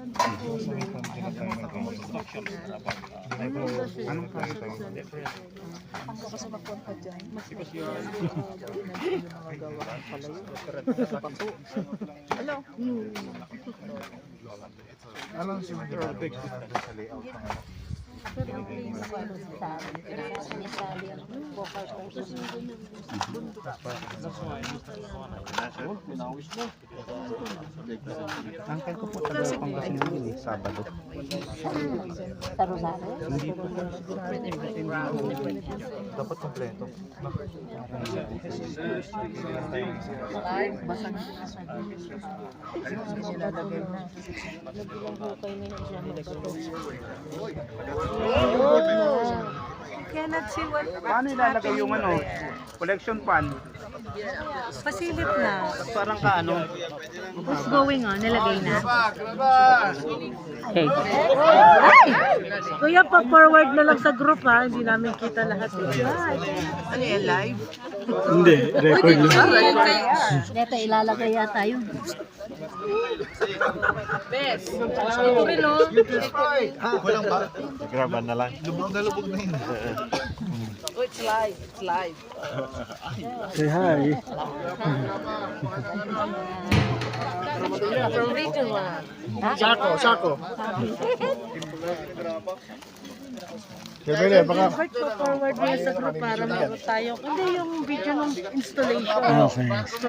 Anong klase tayo? Kasi magpunta dyan. Hello. Anong similar sa layout ng ano? Angkan ko po taga Pangasinan yun eh, Sabado. Sa Rosario? Hindi po. Dapat kompleto. Basag. Cannot see what. Paano ilalagay yung ano? Collection pan? Pasilip na. Parang ka ano? What's going on? Nilagay na. Okay. Kuya, pa-forward na lang sa group ha. Hindi namin kita lahat. Ano yan, live? Hindi, record lang. Dito, ilalagay yata yun. Bes, ito rin o. Walang ba? Graban na lang. Lubog na yun. Oh, it's live. It's live. Say hi. From region 1. Sako. Siyempre, baka... Forward mo sa group para meron tayo. Hindi yung video ng installation. Okay.